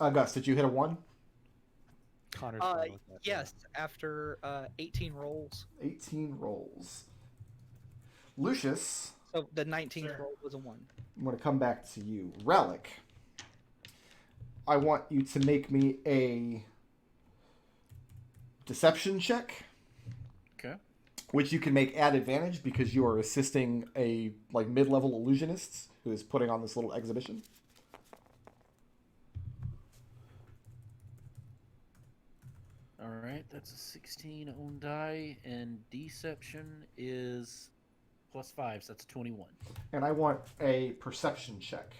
Gus, did you hit a 1? Connor's fine with that. Yes, after 18 rolls. 18 rolls. Lucius, So the 19th Sure. roll was a 1. I'm going to come back to you. Rallick, I want you to make me a deception check, Okay. which you can make at advantage because you are assisting a mid-level illusionist who is putting on this little exhibition. All right, that's a 16 on die, and deception is +5, so that's 21. And I want a perception check.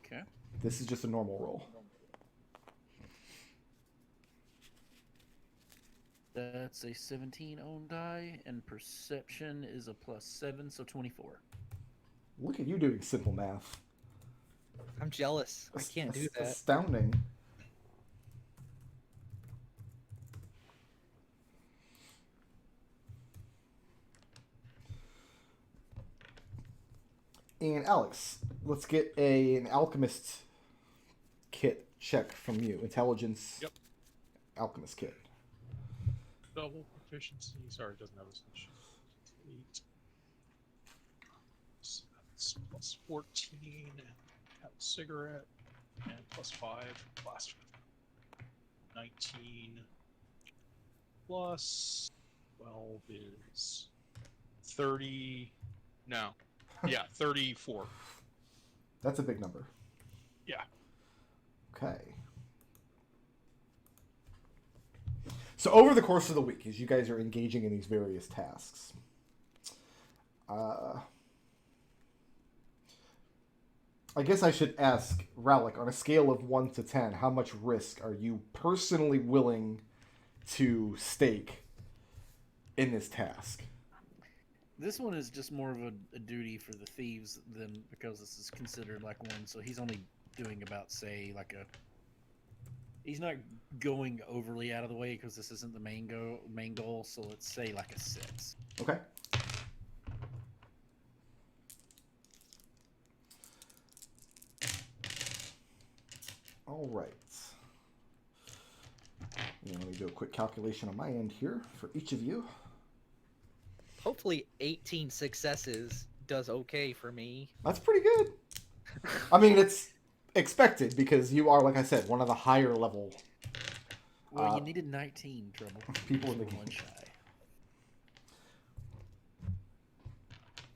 Okay. This is just a normal roll. That's a 17 on die, and perception is a +7, so 24. Look at you doing simple math. I'm jealous. I can't do that. Astounding. And Alex, let's get an alchemist kit check from you. Intelligence. Yep. Alchemist kit. Double proficiency. Sorry, it doesn't have a switch. 8. So that's plus 14. Have a cigarette. And +5. Blaster. 19. Plus 12 is 30. No. Yeah, 34. That's a big number. Yeah. Okay. So over the course of the week, as you guys are engaging in these various tasks, I guess I should ask Rallick, on a scale of 1 to 10, how much risk are you personally willing to stake in this task? This one is just more of a duty for the thieves than because this is considered like one. So he's only doing about, say, like a. He's not going overly out of the way because this isn't the main goal. So let's say like a 6. Okay. All right. Let me do a quick calculation on my end here for each of you. Hopefully 18 successes does okay for me. That's pretty good. I mean, it's expected because you are, like I said, one of the higher level Well, you needed 19, Treble. people in the One game. shy.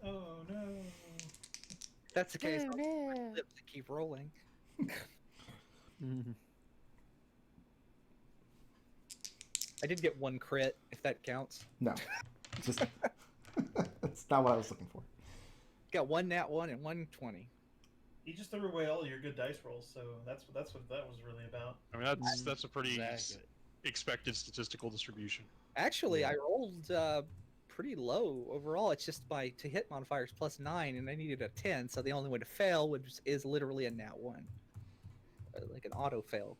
Oh no. If that's the case, Oh, I'll no. flip to keep rolling. Mhm. I did get 1 crit, if that counts. No. Just that's not what I was looking for. Got 1 nat 1 and 1 20. You just threw away all your good dice rolls, so that's what that was really about. I mean, that's a pretty Exactly. expected statistical distribution. Actually, Yeah. I rolled pretty low overall. It's just my to hit modifier is +9, and I needed a 10, so the only way to fail is literally a nat 1. Like an auto fail.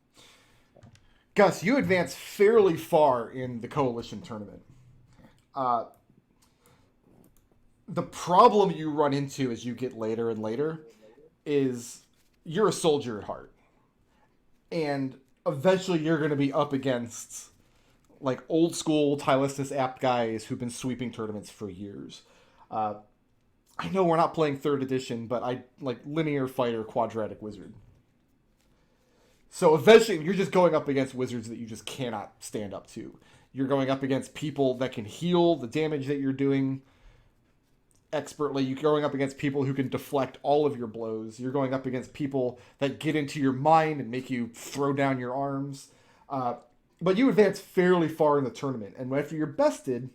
Gus, you advance fairly far in the coalition tournament. The problem you run into as you get later and later is you're a soldier at heart. And eventually you're going to be up against like old school Tylistus apt guys who've been sweeping tournaments for years. I know we're not playing 3rd edition, but I like linear fighter quadratic wizard. So eventually you're just going up against wizards that you just cannot stand up to. You're going up against people that can heal the damage that you're doing expertly. You're going up against people who can deflect all of your blows. You're going up against people that get into your mind and make you throw down your arms. But you advance fairly far in the tournament. And after you're bested,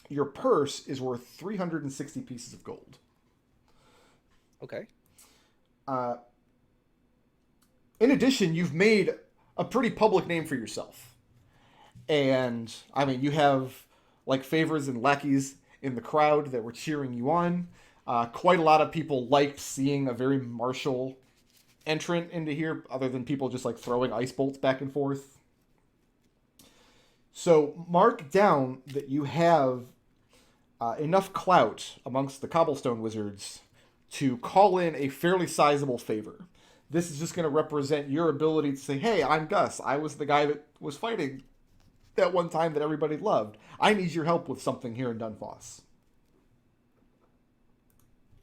your purse is worth 360 pieces of gold. Okay. In addition, you've made a pretty public name for yourself. And, I mean, you have, like, favors and lackeys in the crowd that were cheering you on. Quite a lot of people liked seeing a very martial entrant into here, other than people just, like, throwing ice bolts back and forth. So, mark down that you have enough clout amongst the cobblestone wizards to call in a fairly sizable favor. This is just going to represent your ability to say, hey, I'm Gus. I was the guy that was fighting that one time that everybody loved. I need your help with something here in Dunfoss.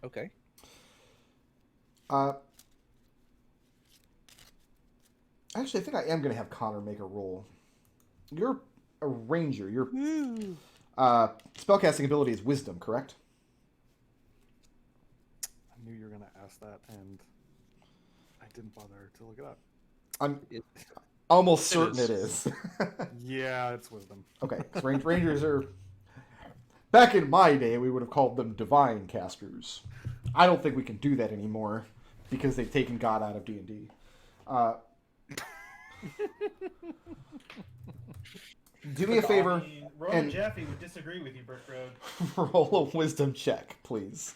Okay. Actually, I think I am going to have Connor make a roll. You're a ranger. Your spellcasting ability is wisdom, correct? I knew you were going to ask that, and I didn't bother to look it up. I'm almost It certain is. it is. Yeah, it's wisdom. Okay, 'cause rangers are... Back in my day, we would have called them divine casters. I don't think we can do that anymore because they've taken God out of D&D. Do me a favor, Rowan and- Jaffe would disagree with you, Brick Road. roll a wisdom check, please.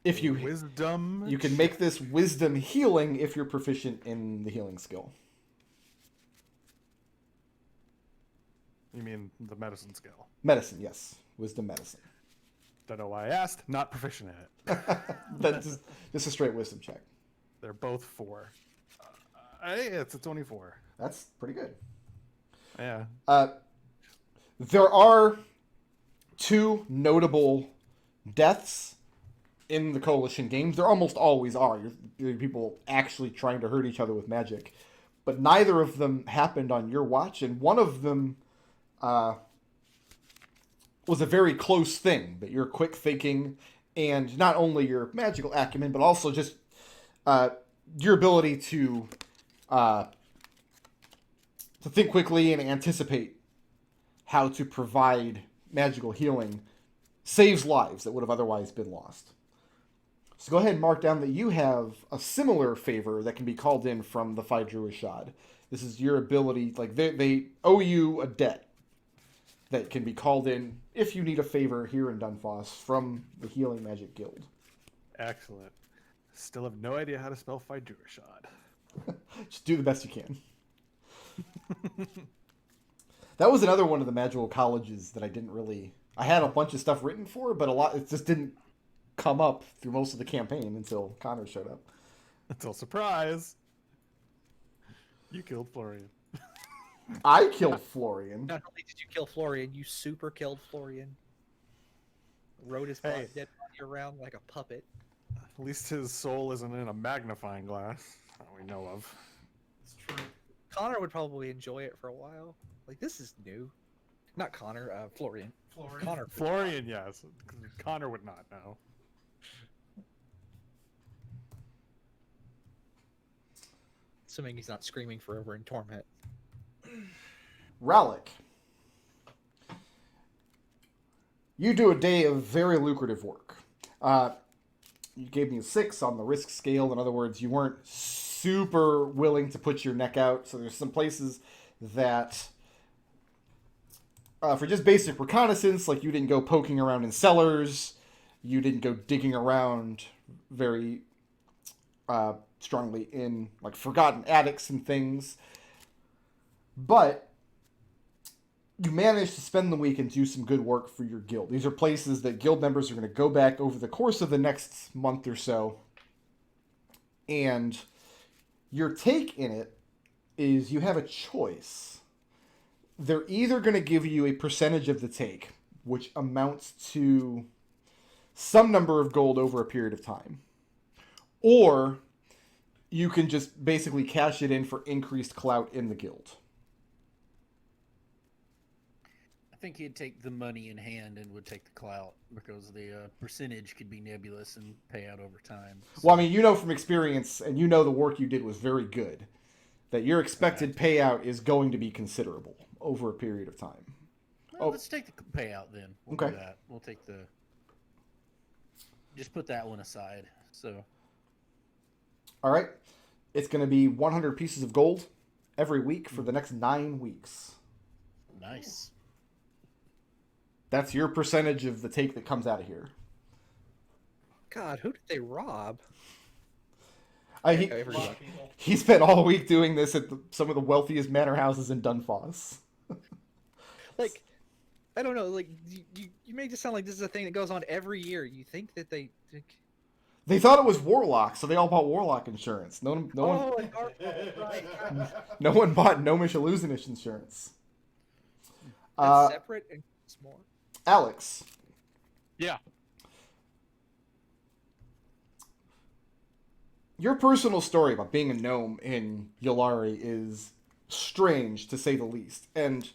If you Wisdom. you can make this wisdom healing if you're proficient in the healing skill. You mean the medicine skill? Medicine, yes. Wisdom medicine. Don't know why I asked. Not proficient in it. That's just a straight wisdom check. They're both 4. Hey, it's a 24. That's pretty good. Yeah. There are 2 notable deaths in the Coalition games. There almost always are. You're people actually trying to hurt each other with magic. But neither of them happened on your watch, and one of them was a very close thing. That your quick thinking and not only your magical acumen, but also just your ability to think quickly and anticipate how to provide magical healing saves lives that would have otherwise been lost. So go ahead and mark down that you have a similar favor that can be called in from the Phaedruishad. This is your ability, like they owe you a debt that can be called in if you need a favor here in Dunfoss from the Healing Magic Guild. Excellent. Still have no idea how to spell Phaedruishad. Just do the best you can. That was another one of the magical colleges that I didn't really... I had a bunch of stuff written for, but it just didn't come up through most of the campaign until Connor showed up. Until surprise. You killed Florian. I killed Florian. Not only did you kill Florian, you super killed Florian. Rode his Hey. dead body around like a puppet. At least his soul isn't in a magnifying glass that we know of. It's true. Connor would probably enjoy it for a while. Like, this is new. Not Connor, Florian. Florian. Connor. Florian, yes. Connor would not know. Assuming he's not screaming forever in torment. Rallick. You do a day of very lucrative work. You gave me a 6 on the risk scale. In other words, you weren't super willing to put your neck out. So there's some places that, for just basic reconnaissance, like you didn't go poking around in cellars, you didn't go digging around very strongly in like forgotten attics and things. But you managed to spend the week and do some good work for your guild. These are places that guild members are going to go back over the course of the next month or so. And your take in it is you have a choice. They're either going to give you a percentage of the take, which amounts to some number of gold over a period of time. Or you can just basically cash it in for increased clout in the guild. I think he'd take the money in hand and would take the clout because the percentage could be nebulous and pay out over time. Well, I mean, you know from experience, and you know the work you did was very good, that your expected payout is going to be considerable over a period of time. Well, let's take the payout then. We'll Okay. do that. We'll take the... Just put that one aside. So, All right. It's going to be 100 pieces of gold every week for the next 9 weeks. nice. That's your percentage of the take that comes out of here. God, who did they rob? He, A lot of people. he spent all week doing this at some of the wealthiest manor houses in Dunfoss. Like, I don't know. Like, you make it sound like this is a thing that goes on every year. You think that they... They thought it was Warlock, so they all bought Warlock insurance. No Oh, and Dark right. no one bought Gnomish Illusionist insurance. That's separate and it's more. Alex, Yeah. your personal story about being a gnome in Yulari is strange, to say the least. And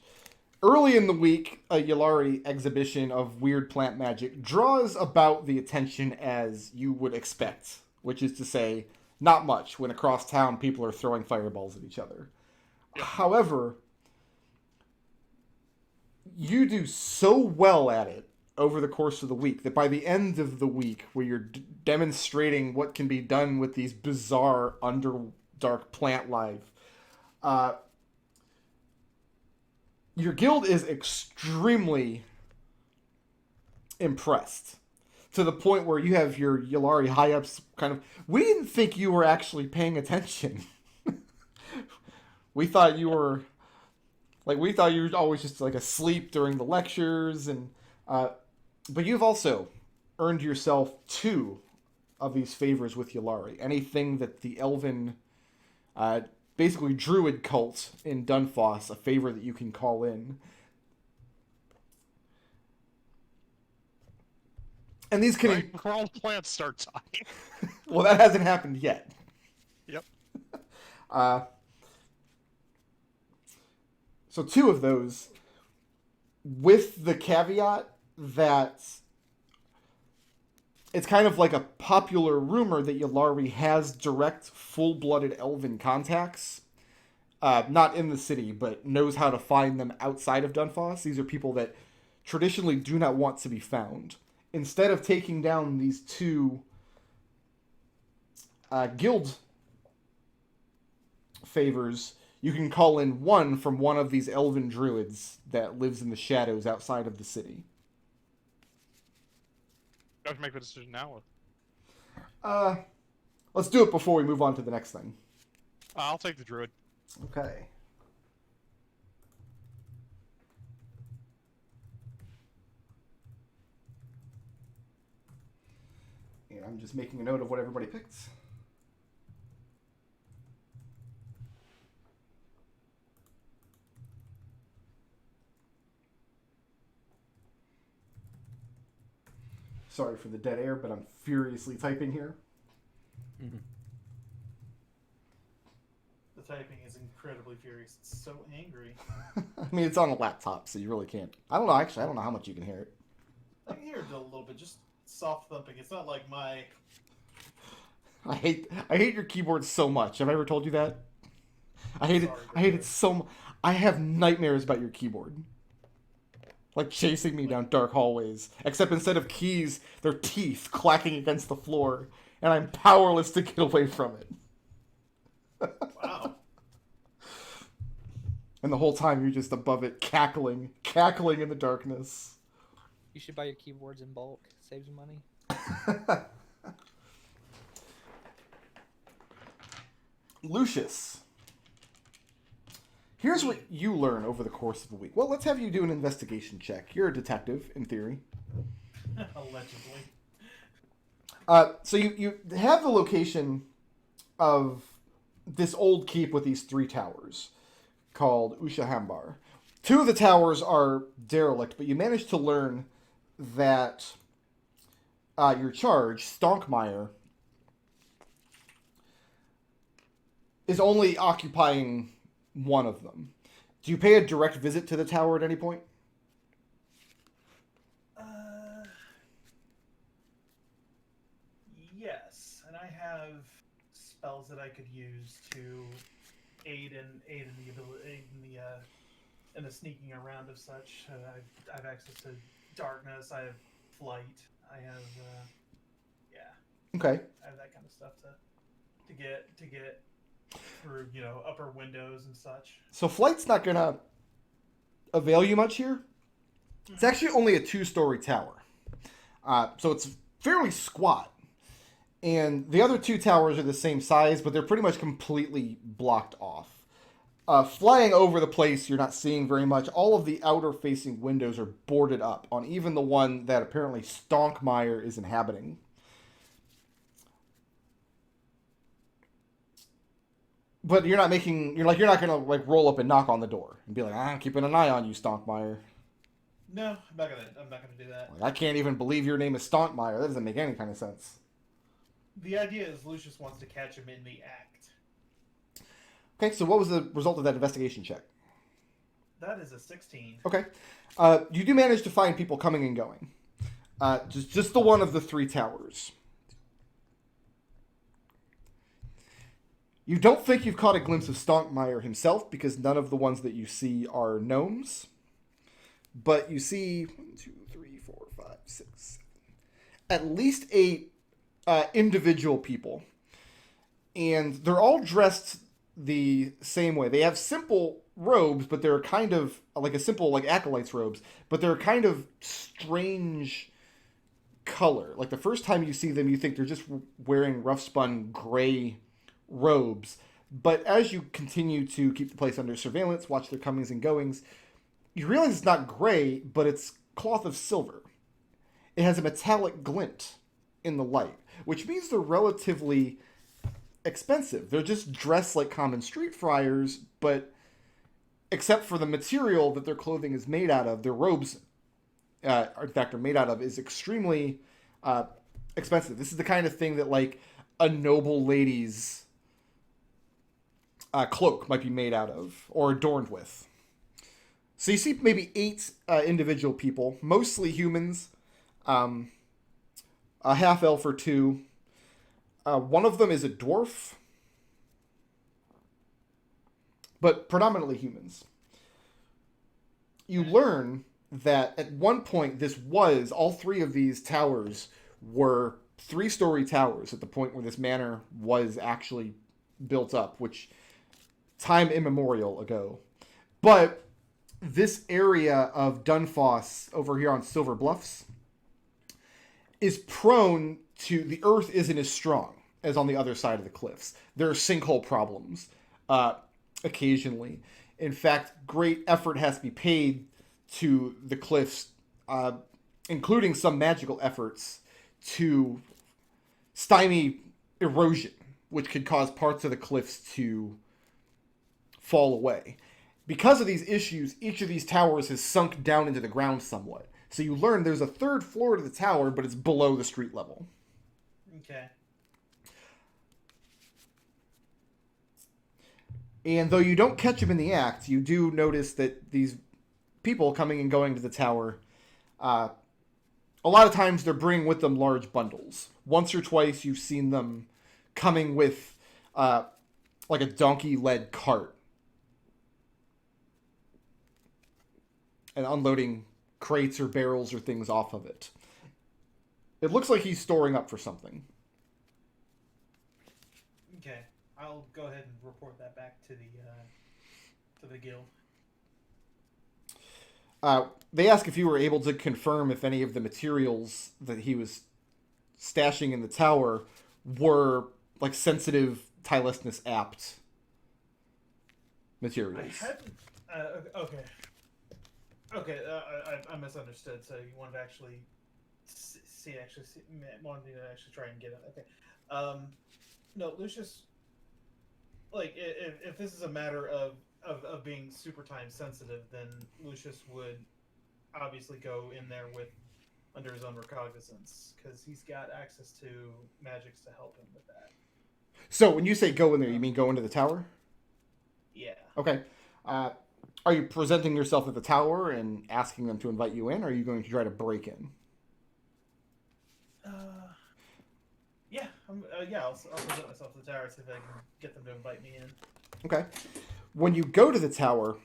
early in the week, a Yulari exhibition of weird plant magic draws about the attention as you would expect, which is to say, not much when across town people are throwing fireballs at each other. Yep. However, you do so well at it over the course of the week that by the end of the week, where you're demonstrating what can be done with these bizarre underdark plant life, your guild is extremely impressed, to the point where you have your Yulari high-ups kind of, we didn't think you were actually paying attention. We thought you were always just like asleep during the lectures, and but you've also earned yourself 2 of these favors with Yulari. Anything that the elven, basically druid cult in Dunfoss, a favor that you can call in. And these can... Right before all the plants start dying. Well, that hasn't happened yet. Yep. So 2 of those, with the caveat that it's kind of like a popular rumor that Yulari has direct, full-blooded elven contacts. Not in the city, but knows how to find them outside of Dunfoss. These are people that traditionally do not want to be found. Instead of taking down these 2 guild favors, you can call in 1 from one of these elven druids that lives in the shadows outside of the city. I have to make the decision now. Let's do it before we move on to the next thing. I'll take the druid. Okay. And I'm just making a note of what everybody picked. Sorry for the dead air, but I'm furiously typing here. Mm-hmm. The typing is incredibly furious. It's so angry. I mean, it's on a laptop, so you really can't. I don't know, actually. I don't know how much you can hear it. I can hear it a little bit, just soft thumping. It's not like my... I hate your keyboard so much. Have I ever told you that? I hate it. I hate it so much. I have nightmares about your keyboard. Like chasing me down dark hallways. Except instead of keys, they're teeth clacking against the floor. And I'm powerless to get away from it. Wow. And the whole time you're just above it, cackling in the darkness. You should buy your keyboards in bulk. Saves you money. Lucius. Here's what you learn over the course of the week. Well, let's have you do an investigation check. You're a detective, in theory. Allegedly. So you have the location of this old keep with these 3 towers called Ushahambar. 2 of the towers are derelict, but you managed to learn that your charge, Stonkmeyer, is only occupying 1 of them. Do you pay a direct visit to the tower at any point? Yes, and I have spells that I could use to aid in the ability in the sneaking around of such. I have access to darkness. I have flight. I have Okay. I have that kind of stuff to get through upper windows and such. So flight's not gonna avail you much here. It's actually only a 2-story tower. So it's fairly squat. And the other 2 towers are the same size, but they're pretty much completely blocked off. Flying over the place, you're not seeing very much. All of the outer-facing windows are boarded up on even the one that apparently Stonkmeyer is inhabiting. But you're not making. You're not gonna like roll up and knock on the door and be like, I'm keeping an eye on you, Stonkmeyer. No, I'm not gonna do that. Like, I can't even believe your name is Stonkmeyer. That doesn't make any kind of sense. The idea is Lucius wants to catch him in the act. Okay, so what was the result of that investigation check? That is a 16. Okay, you do manage to find people coming and going. Just the one of the three towers. You don't think you've caught a glimpse of Stonkmeyer himself because none of the ones that you see are gnomes. But you see 1, 2, 3, 4, 5, 6, 7, at least 8 individual people. And they're all dressed the same way. They have simple robes, but they're kind of like a simple like acolyte's robes, but they're kind of strange color. Like the first time you see them, you think they're just wearing rough spun gray robes. But as you continue to keep the place under surveillance, watch their comings and goings, you realize it's not gray, but it's cloth of silver. It has a metallic glint in the light, which means they're relatively expensive. They're just dressed like common street friars, but except for the material that their clothing is made out of, their robes, in fact, are made out of, is extremely expensive. This is the kind of thing that like a noble lady's cloak might be made out of or adorned with. So you see maybe 8 individual people, mostly humans, a half-elf or 2. One of them is a dwarf, but predominantly humans. You learn that at one point all 3 of these towers were 3-story towers at the point where this manor was actually built up, which time immemorial ago. But this area of Dunfoss over here on Silver Bluffs is prone to, the earth isn't as strong as on the other side of the cliffs. There are sinkhole problems occasionally. In fact, great effort has to be paid to the cliffs, including some magical efforts to stymie erosion, which could cause parts of the cliffs to fall away. Because of these issues, each of these towers has sunk down into the ground somewhat. So you learn there's a 3rd floor to the tower, but it's below the street level. Okay. And though you don't catch them in the act, you do notice that these people coming and going to the tower, a lot of times they're bringing with them large bundles. Once or twice you've seen them coming with like a donkey-led cart and unloading crates or barrels or things off of it. It looks like he's storing up for something. Okay. I'll go ahead and report that back to the guild. They ask if you were able to confirm if any of the materials that he was stashing in the tower were like sensitive Tylesness apt materials. I hadn't. Okay. Okay, I misunderstood. So you wanted to actually wanted me to actually try and get it. Okay. No, Lucius. Like, if this is a matter of being super time sensitive, then Lucius would obviously go in there under his own recognizance, because he's got access to magics to help him with that. So when you say go in there, you mean go into the tower? Yeah. Okay. Are you presenting yourself at the tower and asking them to invite you in, or are you going to try to break in? Yeah. I'll present myself to the tower, see if I can get them to invite me in. Okay. When you go to the tower,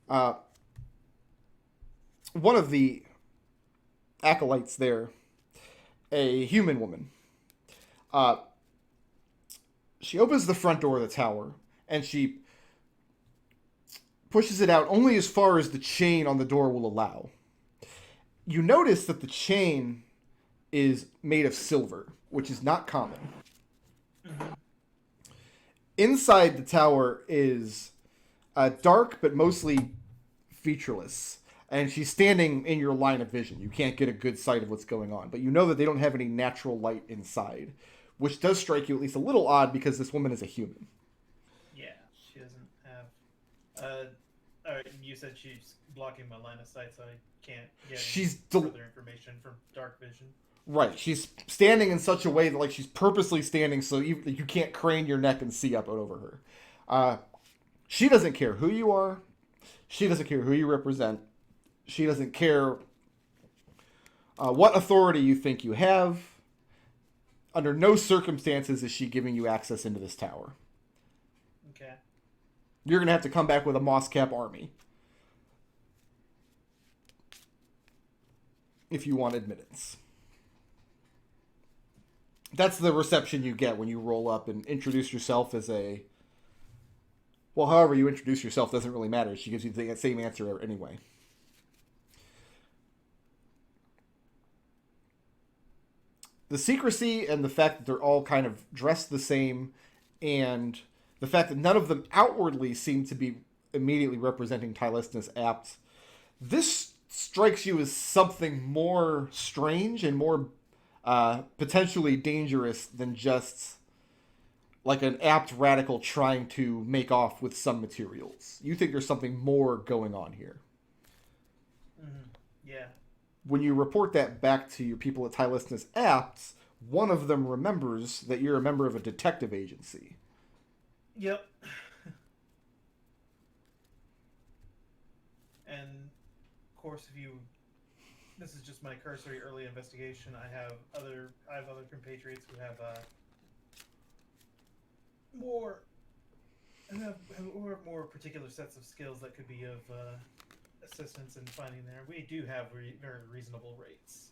one of the acolytes there, a human woman, she opens the front door of the tower, and she pushes it out only as far as the chain on the door will allow. You notice that the chain is made of silver, which is not common. Mm-hmm. Inside the tower is dark, but mostly featureless. And she's standing in your line of vision. You can't get a good sight of what's going on. But you know that they don't have any natural light inside, which does strike you at least a little odd because this woman is a human. You said she's blocking my line of sight, so I can't get She's further information from dark vision. Right. She's standing in such a way that, like, she's purposely standing so you can't crane your neck and see up over her. She doesn't care who you are. She doesn't care who you represent. She doesn't care what authority you think you have. Under no circumstances is she giving you access into this tower. Okay. You're going to have to come back with a moss cap army if you want admittance. That's the reception you get when you roll up and introduce yourself as a... Well, however you introduce yourself doesn't really matter. She gives you the same answer anyway. The secrecy and the fact that they're all kind of dressed the same, and the fact that none of them outwardly seem to be immediately representing Tylestinus Apt, this strikes you as something more strange and more potentially dangerous than just like an apt radical trying to make off with some materials. You think there's something more going on here. Mm-hmm. Yeah. When you report that back to your people at Tylestinus Apt, one of them remembers that you're a member of a detective agency. Yep. And of course, this is just my cursory early investigation. I have other compatriots who have more particular sets of skills that could be of assistance in finding there. We do have very reasonable rates.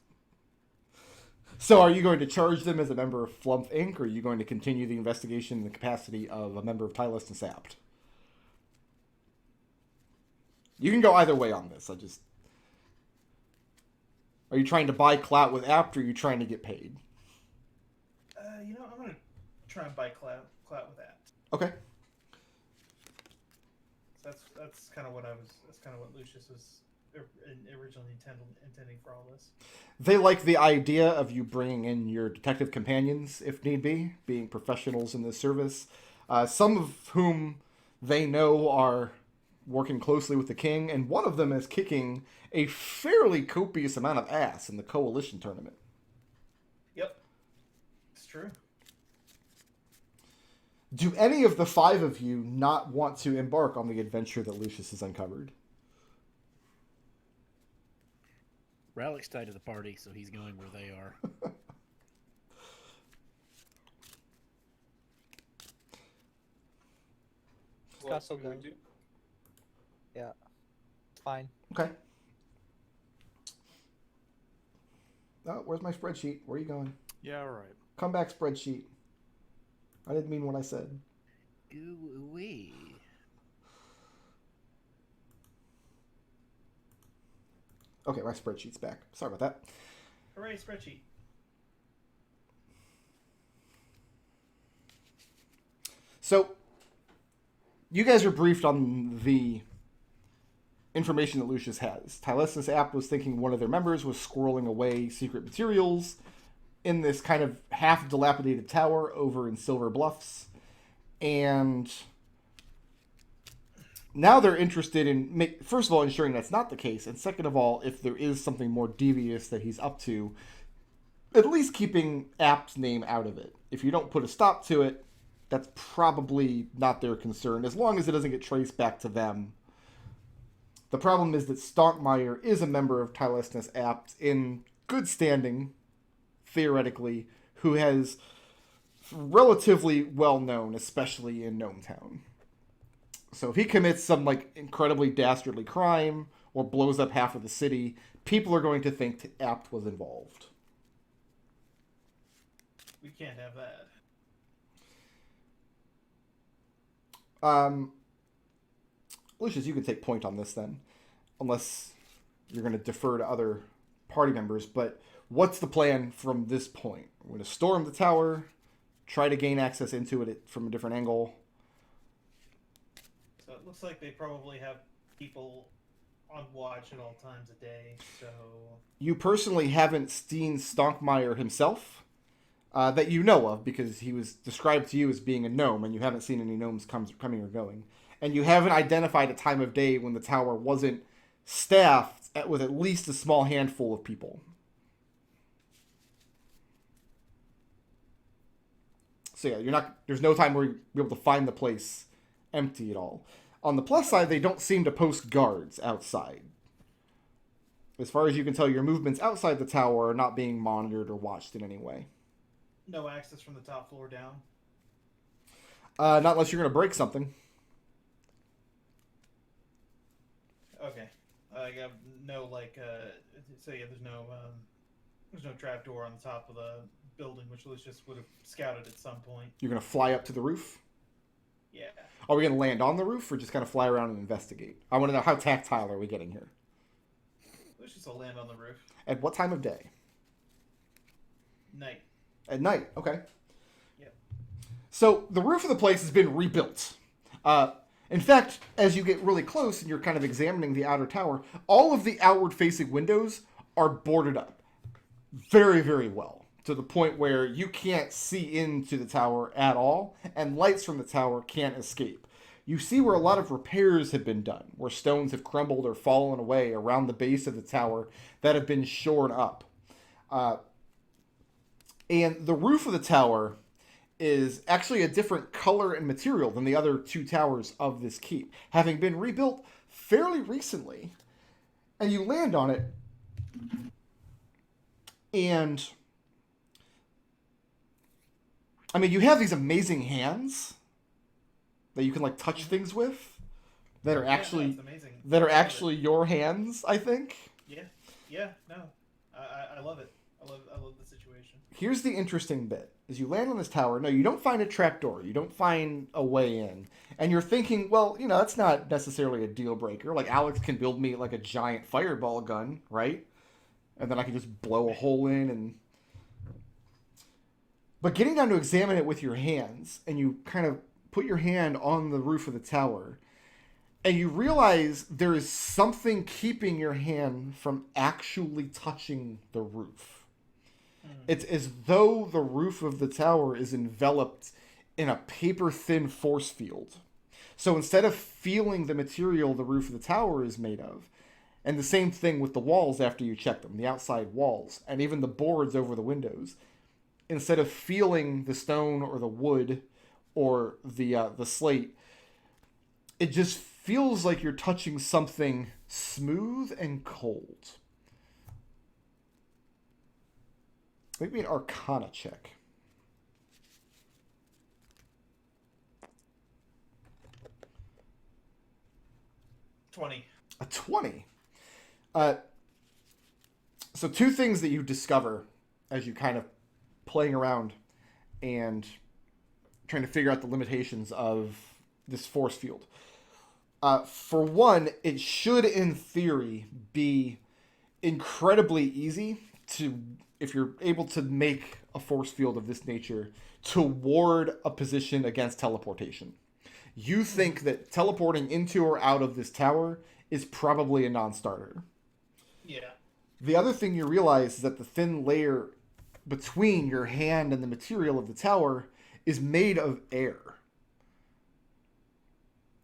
So are you going to charge them as a member of Flumph Inc., or are you going to continue the investigation in the capacity of a member of Tylestinus Apt? You can go either way on this. Are you trying to buy clout with Apt, or are you trying to get paid? I'm going to try and buy clout with that. Okay. So that's kind of what Lucius was originally intending for all this. They like the idea of you bringing in your detective companions, if need be, being professionals in this service. Some of whom they know are working closely with the king, and one of them is kicking a fairly copious amount of ass in the coalition tournament. Yep. It's true. Do any of the five of you not want to embark on the adventure that Lucius has uncovered? Rallick's tied to the party, so he's going where they are. Scott's still going. Yeah. It's fine. Okay. Oh, where's my spreadsheet? Where are you going? Yeah, right. Come back, spreadsheet. I didn't mean what I said. Ooh-wee. Okay, my spreadsheet's back. Sorry about that. Hooray, spreadsheet. So, you guys are briefed on the information that Lucius has. Tylestinus Apt was thinking one of their members was squirreling away secret materials in this kind of half-dilapidated tower over in Silver Bluffs. And now they're interested in, first of all, ensuring that's not the case, and second of all, if there is something more devious that he's up to, at least keeping Apt's name out of it. If you don't put a stop to it, that's probably not their concern, as long as it doesn't get traced back to them. The problem is that Stonkmeyer is a member of Tylestinus Apt in good standing, theoretically, who has relatively well known, especially in Gnome Town. So if he commits some incredibly dastardly crime or blows up half of the city, people are going to think Apt was involved. We can't have that. Lucius, you can take point on this then, unless you're going to defer to other party members. But what's the plan from this point? We're going to storm the tower, try to gain access into it from a different angle. So it looks like they probably have people on watch at all times a day, so... You personally haven't seen Stonkmeyer himself, that you know of, because he was described to you as being a gnome, and you haven't seen any gnomes coming or going. and you haven't identified a time of day when the tower wasn't staffed with at least a small handful of people. So yeah, there's no time where you'll be able to find the place empty at all. On the plus side, they don't seem to post guards outside. As far as you can tell, your movements outside the tower are not being monitored or watched in any way. No access from the top floor down. Not unless you're going to break something. Okay. I have no so yeah, there's no trapdoor on the top of the building, which Lucius would have scouted at some point. You're going to fly up to the roof? Yeah. Are we going to land on the roof or just kind of fly around and investigate? I want to know, how tactile are we getting here? Lucius will land on the roof. At what time of day? Night. At night, okay. Yep. So the roof of the place has been rebuilt. In fact, as you get really close and you're kind of examining the outer tower, all of the outward-facing windows are boarded up very, very well, to the point where you can't see into the tower at all, and lights from the tower can't escape. You see where a lot of repairs have been done, where stones have crumbled or fallen away around the base of the tower that have been shored up. And the roof of the tower is actually a different color and material than the other two towers of this keep, having been rebuilt fairly recently. And you land on it, and I mean, you have these amazing hands that you can like touch things with that are actually that's amazing. that are actually your hands, I think. Yeah, no. I love it. I love the situation. Here's the interesting bit. As you land on this tower, no, you don't find a trapdoor. You don't find a way in. And you're thinking, well, you know, that's not necessarily a deal breaker. Like, Alex can build me, like, a giant fireball gun, right? And then I can just blow a hole in and... But getting down to examine it with your hands, and you kind of put your hand on the roof of the tower, and you realize there is something keeping your hand from actually touching the roof. It's as though the roof of the tower is enveloped in a paper-thin force field. So instead of feeling the material the roof of the tower is made of, and the same thing with the walls after you check them, the outside walls, and even the boards over the windows, instead of feeling the stone or the wood or the slate, it just feels like you're touching something smooth and cold. Make me an Arcana check. 20. A 20. So two things that you discover as you kind of playing around and trying to figure out the limitations of this force field. For one, it should, in theory, be incredibly easy to, if you're able to make a force field of this nature, to ward a position against teleportation. You think that teleporting into or out of this tower is probably a non-starter. Yeah. The other thing you realize is that the thin layer between your hand and the material of the tower is made of air.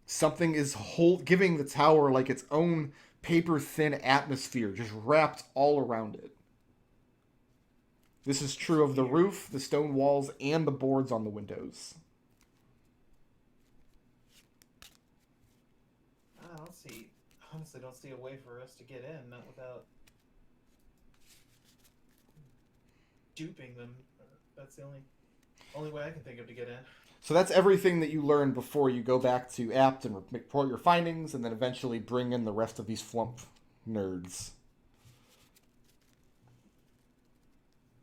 Something is giving the tower like its own paper-thin atmosphere, just wrapped all around it. This is true of the roof, the stone walls, and the boards on the windows. I don't see. Honestly, don't see a way for us to get in, not without duping them. That's the only way I can think of to get in. So that's everything that you learn before you go back to Apt and report your findings, and then eventually bring in the rest of these Flumph nerds.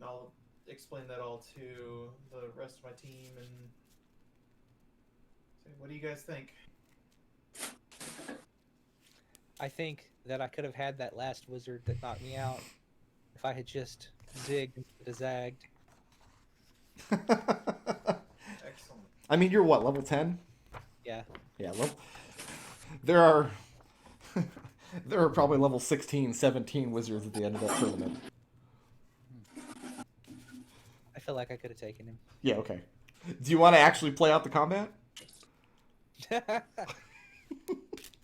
I'll explain that all to the rest of my team and say, what do you guys think? I think that I could have had that last wizard that knocked me out if I had just zigged instead of zagged. Excellent. I mean, you're what, level 10? Yeah. Yeah, there are there are probably level 16, 17 wizards at the end of that tournament. I feel like I could have taken him. Yeah, okay. Do you want to actually play out the combat?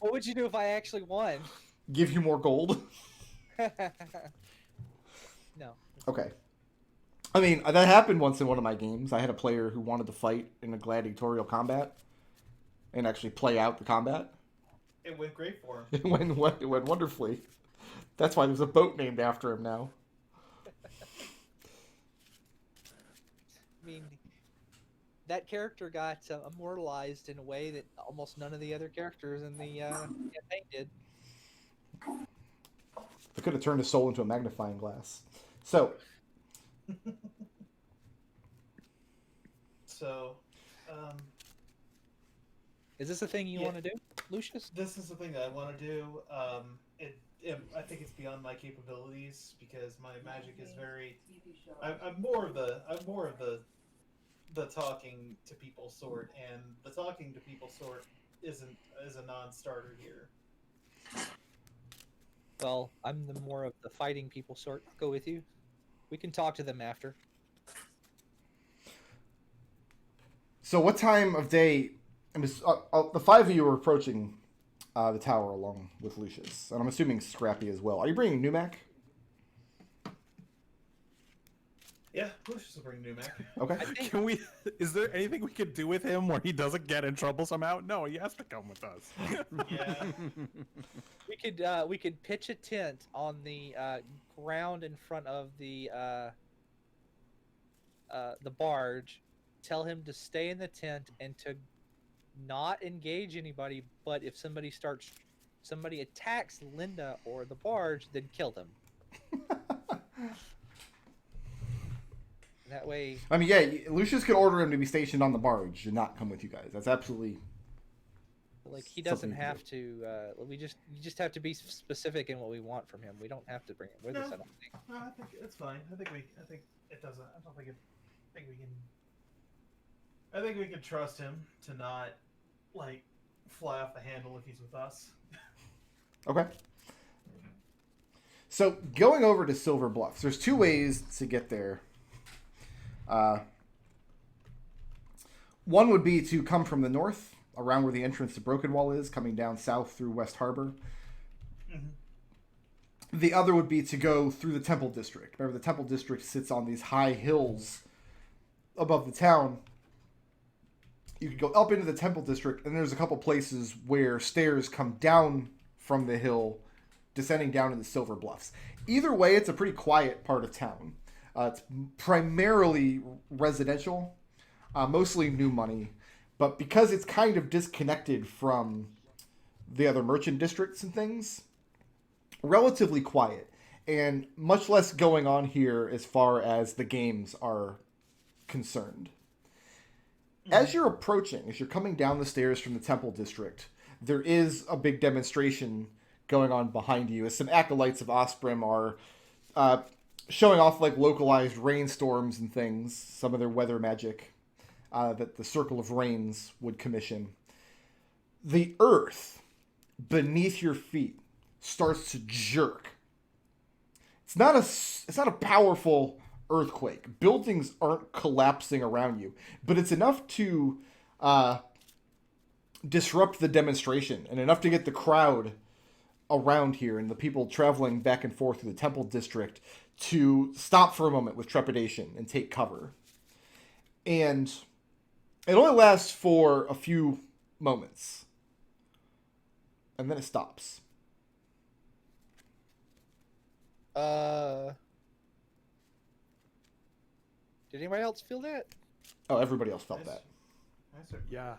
What would you do if I actually won? Give you more gold. No. Okay. I mean, that happened once in one of my games. I had a player who wanted to fight in a gladiatorial combat and actually play out the combat. It went great for him. It went wonderfully. That's why there's a boat named after him now. I mean, that character got immortalized in a way that almost none of the other characters in the campaign did. I could have turned his soul into a magnifying glass. So, So, Is this a thing you Yeah. want to do, Lucius? this is the thing that I want to do. I think it's beyond my capabilities because my magic is very. I'm more of the talking to people sort, and the talking to people sort is a non-starter here. Well, I'm the more of the fighting people sort. I'll go with you. We can talk to them after. so what time of day? The five of you are approaching the tower along with Lucius, and I'm assuming Scrappy as well. Are you bringing Numac? Yeah, Lucius will bring Numac. Okay. I think Can we? Is there anything we could do with him where he doesn't get in trouble somehow? No, he has to come with us. Yeah. we could pitch a tent on the ground in front of the barge. Tell him to stay in the tent and to not engage anybody. But if somebody attacks Linda or the barge, then kill them. That way, I mean, yeah, Lucius could order him to be stationed on the barge and not come with you guys. That's absolutely. like he doesn't Something to have to. You just have to be specific in what we want from him. We don't have to bring him with us. I don't think. No, I think it's fine. I think it doesn't. I don't think it. I think we can. I think we can trust him to not like fly off the handle if he's with us. Okay. So going over to Silver Bluffs, there's two ways to get there. One would be to come from the north, around where the entrance to Broken Wall is, coming down south through West Harbor. Mm-hmm. The other would be to go through the Temple District. Remember, the Temple District sits on these high hills above the town. You could go up into the Temple District, and there's a couple places where stairs come down from the hill, descending down into Silver Bluffs. Either way, it's a pretty quiet part of town. It's primarily residential, mostly new money, but because it's kind of disconnected from the other merchant districts and things, relatively quiet, and much less going on here as far as the games are concerned. As you're approaching, as you're coming down the stairs from the Temple District, there is a big demonstration going on behind you as some acolytes of Osprem are showing off like localized rainstorms and things, some of their weather magic that the Circle of Rains would commission. The earth beneath your feet starts to jerk. It's not a powerful earthquake. Buildings aren't collapsing around you, but it's enough to disrupt the demonstration and enough to get the crowd around here and the people traveling back and forth through the Temple District to stop for a moment with trepidation and take cover. And it only lasts for a few moments. And then it stops. Did anybody else feel that? Oh, everybody else felt Nice. that. Nice, sir. Yeah.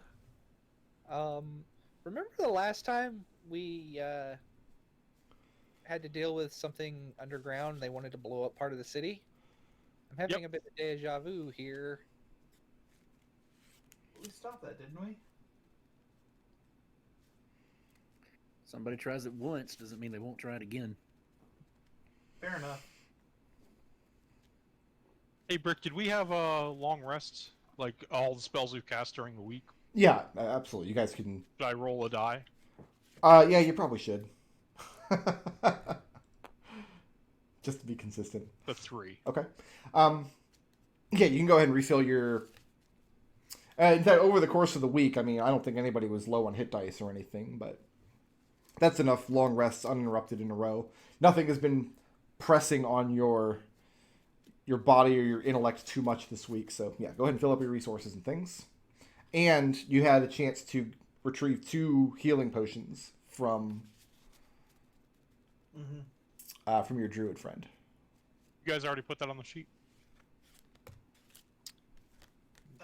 Remember the last time we had to deal with something underground? They wanted to blow up part of the city. I'm having a bit of deja vu here. We stopped that, didn't we? Somebody tries it once doesn't mean they won't try it again. Fair enough. Hey, Brick, did we have a long rest? Like all the spells we've cast during the week? Yeah, absolutely. You guys can... Should I roll a die? Yeah, you probably should. Just to be consistent. The 3. Okay. Yeah, you can go ahead and refill your... in fact, over the course of the week, I mean, I don't think anybody was low on hit dice or anything, but That's enough long rests uninterrupted in a row. Nothing has been pressing on your body or your intellect too much this week. So yeah, go ahead and fill up your resources and things. And you had a chance to retrieve 2 healing potions from from your druid friend. You guys already put that on the sheet?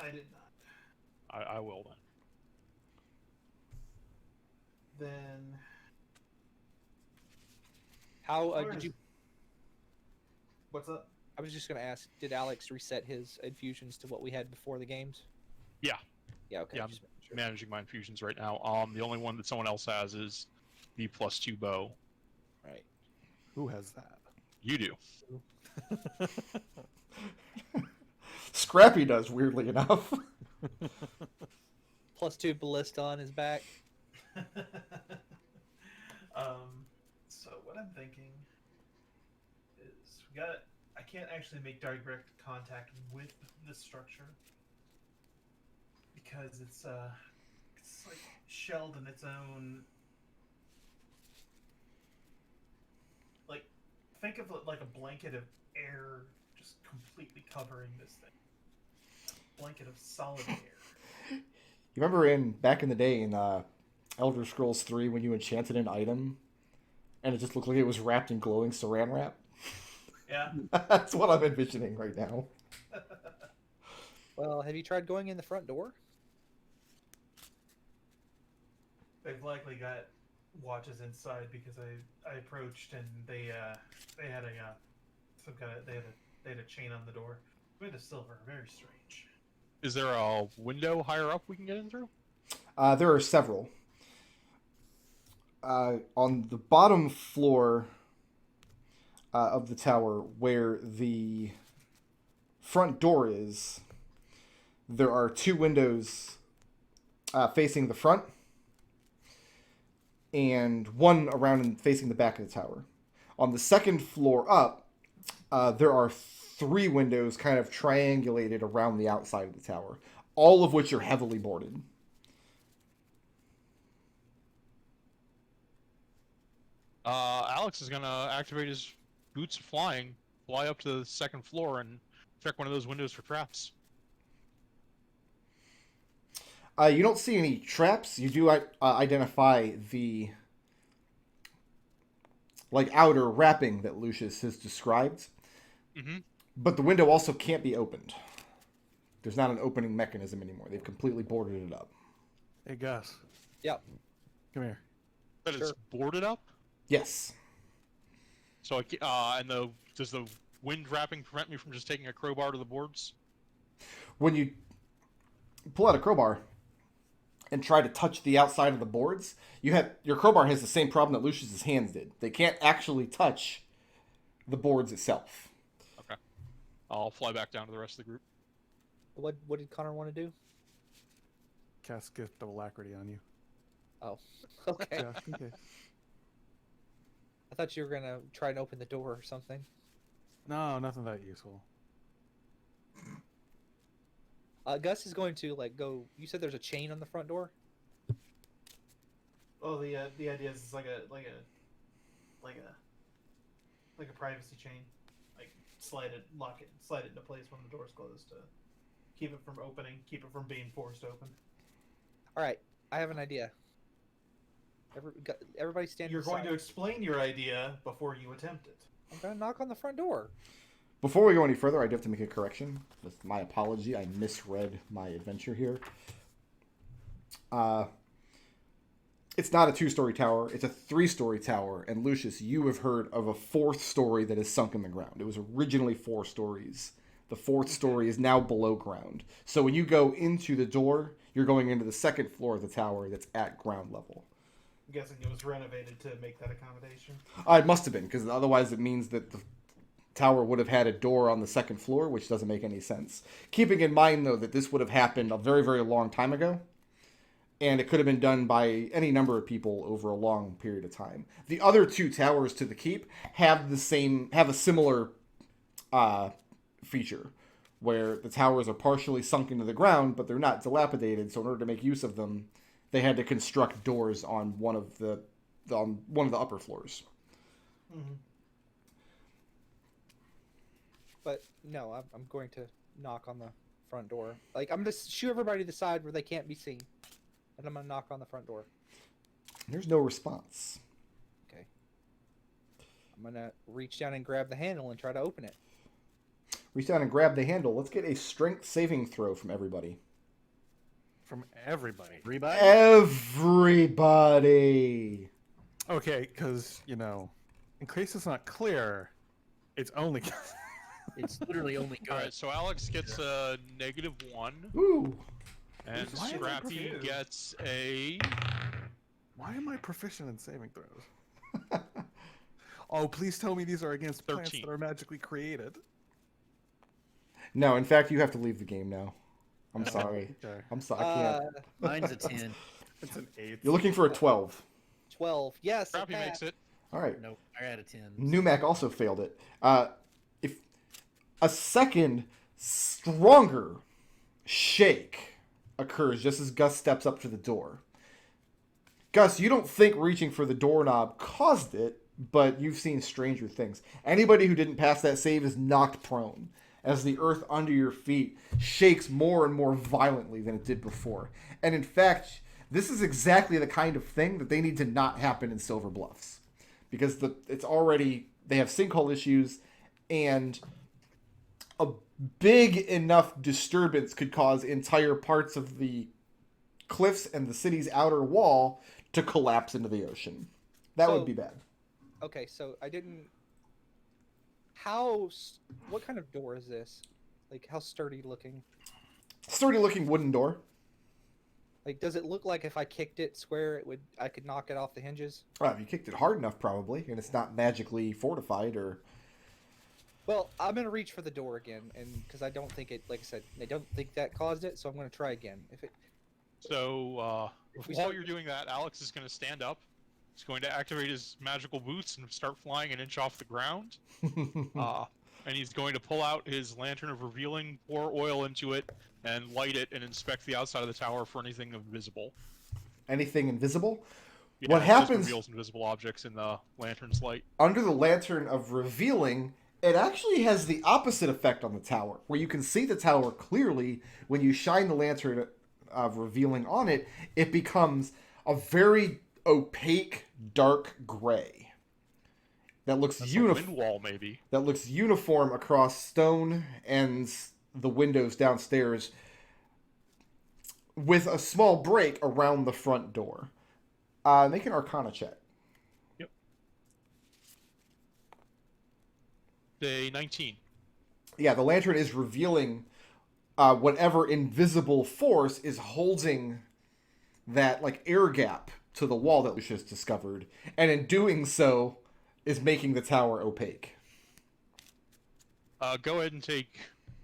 I did not. I will then. Then How where did is- you? what's up? I was just gonna ask. Did Alex reset his infusions to what we had before the games? Yeah. Yeah. Okay. Yeah, I'm just making sure. managing my infusions right now. The only one that someone else has is the +2 bow. Right. Who has that? You do. Scrappy does, weirdly enough. +2 ballista on his back. So what I'm thinking is I can't actually make direct contact with this structure because it's like shelled in its own. Like, think of it like a blanket of air just completely covering this thing. A blanket of solid air. You remember back in the day in Elder Scrolls 3 when you enchanted an item and it just looked like it was wrapped in glowing saran wrap? Yeah. That's what I'm envisioning right now. Well, have you tried going in the front door? They've likely got watches inside because I approached and they had a chain on the door. Made of silver, very strange. Is there a window higher up we can get in through? There are several. On the bottom floor of the tower, where the front door is, there are 2 windows facing the front, and one around and facing the back of the tower. On the second floor up, there are 3 windows kind of triangulated around the outside of the tower, all of which are heavily boarded. Alex is gonna activate his boots of flying, fly up to the second floor, and check one of those windows for traps. You don't see any traps. You do identify the outer wrapping that Lucius has described, but the window also can't be opened. There's not an opening mechanism anymore. They've completely boarded it up. Hey, Gus. Yep. Come here. But Sure. it's boarded up. Yes. So, does the wind wrapping prevent me from just taking a crowbar to the boards? When you pull out a crowbar and try to touch the outside of the boards, your crowbar has the same problem that Lucius's hands did. They can't actually touch the boards itself. Okay. I'll fly back down to the rest of the group. What did Connor want to do? Cast Gift of Alacrity on you. Oh, okay. Just in case. I thought you were gonna try and open the door or something. No, nothing that useful. Gus is going to go. You said there's a chain on the front door. Oh, the idea is it's like a privacy chain. Like lock it, slide it into place when the door's closed to keep it from opening, keep it from being forced open. All right, I have an idea. Everybody stand. You're going aside. to explain your idea before you attempt it. I'm gonna knock on the front door. Before we go any further, I do have to make a correction. That's my apology. I misread my adventure here. It's not a 2-story tower. It's a 3-story tower. And Lucius, you have heard of a 4th story that is sunk in the ground. It was originally 4 stories. The 4th story is now below ground. So when you go into the door, you're going into the 2nd floor of the tower that's at ground level. I'm guessing it was renovated to make that accommodation. It must have been, because otherwise it means that the tower would have had a door on the 2nd floor, which doesn't make any sense. Keeping in mind, though, that this would have happened a very, very long time ago, and it could have been done by any number of people over a long period of time. The other 2 towers to the keep have a similar feature, where the towers are partially sunk into the ground, but they're not dilapidated, so in order to make use of them, they had to construct doors on one of the on one of the upper floors. Mm-hmm. But no, I'm going to knock on the front door. Like, I'm going to shoo everybody to the side where they can't be seen. And I'm going to knock on the front door. There's no response. Okay. I'm going to reach down and grab the handle and try to open it. Reach down and grab the handle. Let's get a strength saving throw from everybody. From everybody. Everybody? Everybody! Okay, because, you know, in case it's not clear, it's only... It's literally only All good. right, so Alex gets a -1, Ooh! and Why am I Scrappy confused? gets a. Why am I proficient in saving throws? Oh, please tell me these are against plants 13. that are magically created. No, in fact, you have to leave the game now. I'm Oh, sorry. Okay. I'm sorry. I can't. Mine's a 10. It's an 8. You're looking for a 12. 12. Yes. Scrappy makes it. All right. Nope, I got a 10. Numac also failed it. If a second stronger shake occurs just as Gus steps up to the door. Gus, you don't think reaching for the doorknob caused it, but you've seen stranger things. Anybody who didn't pass that save is knocked prone as the earth under your feet shakes more and more violently than it did before. And in fact, this is exactly the kind of thing that they need to not happen in Silver Bluffs. Because they have sinkhole issues, and a big enough disturbance could cause entire parts of the cliffs and the city's outer wall to collapse into the ocean. That would be bad. Okay, so I didn't... What kind of door is this? Like, how sturdy looking? Sturdy looking wooden door. Like, does it look like if I kicked it square, I could knock it off the hinges? Well, if you kicked it hard enough, probably, and it's not magically fortified or... Well, I'm gonna reach for the door again, and because I don't think it, like I said, I don't think that caused it, so I'm gonna try again. So, If we while start- you're doing that, Alex is going to stand up. He's going to activate his magical boots and start flying an inch off the ground. And he's going to pull out his lantern of revealing, pour oil into it, and light it and inspect the outside of the tower for anything invisible. Anything invisible? Yeah, What it just happens reveals invisible objects in the lantern's light. under the lantern of revealing, it actually has the opposite effect on the tower, where you can see the tower clearly. When you shine the lantern of revealing on it, it becomes a very opaque, dark gray that looks That's a wind wall, maybe. that looks uniform across stone and the windows downstairs, with a small break around the front door. Make an Arcana check. Yep. Day 19. Yeah, the lantern is revealing whatever invisible force is holding that like air gap to the wall that Lucius discovered, and in doing so is making the tower opaque. Go ahead and take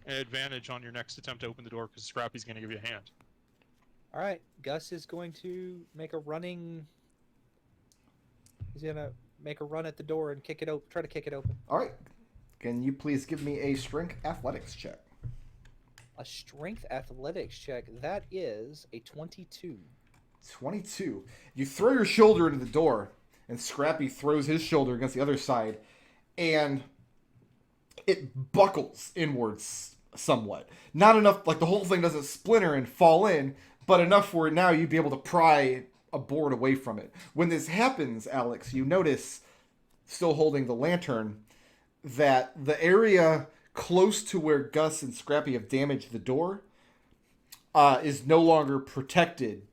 an advantage on your next attempt to open the door, because Scrappy's going to give you a hand. All right, Gus is going to make a running. He's gonna make a run at the door and kick it open. Try to kick it open. All right, can you please give me a strength athletics check? A strength athletics check. That is a 22. 22. You throw your shoulder into the door, and Scrappy throws his shoulder against the other side, and it buckles inwards somewhat. Not enough, like the whole thing doesn't splinter and fall in, but enough where now you'd be able to pry a board away from it. When this happens, Alex, you notice, still holding the lantern, that the area close to where Gus and Scrappy have damaged the door is no longer protected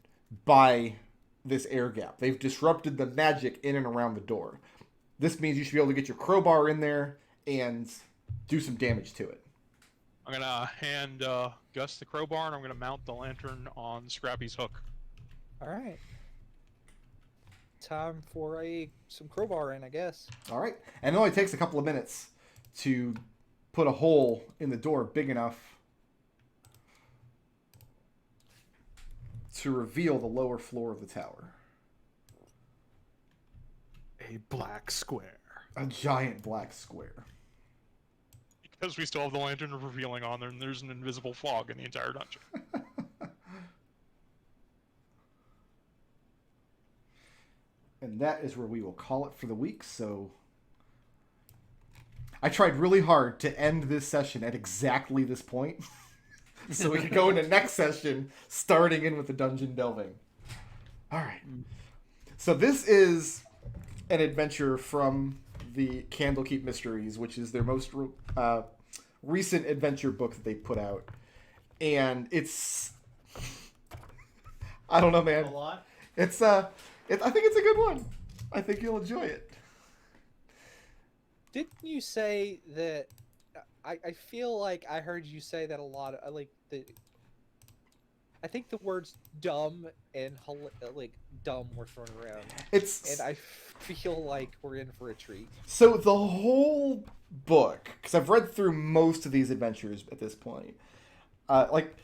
by this air gap. They've disrupted the magic in and around the door. This means you should be able to get your crowbar in there and do some damage to it. I'm going to hand Gus the crowbar, and I'm going to mount the lantern on Scrappy's hook. All right. Time for some crowbar in, I guess. All right. And it only takes a couple of minutes to put a hole in the door big enough to reveal the lower floor of the tower. A black square. A giant black square. Because we still have the lantern of revealing on there, and there's an invisible fog in the entire dungeon. And that is where we will call it for the week. So I tried really hard to end this session at exactly this point. So we can go into next session, starting in with the dungeon delving. All right. So this is an adventure from the Candlekeep Mysteries, which is their most recent adventure book that they put out. And it's... I don't know, man. A lot. I think it's a good one. I think you'll enjoy it. Didn't you say that? I feel like I heard you say that a lot. I think the words dumb and dumb were thrown around, and I feel like we're in for a treat. So the whole book, because I've read through most of these adventures at this point, like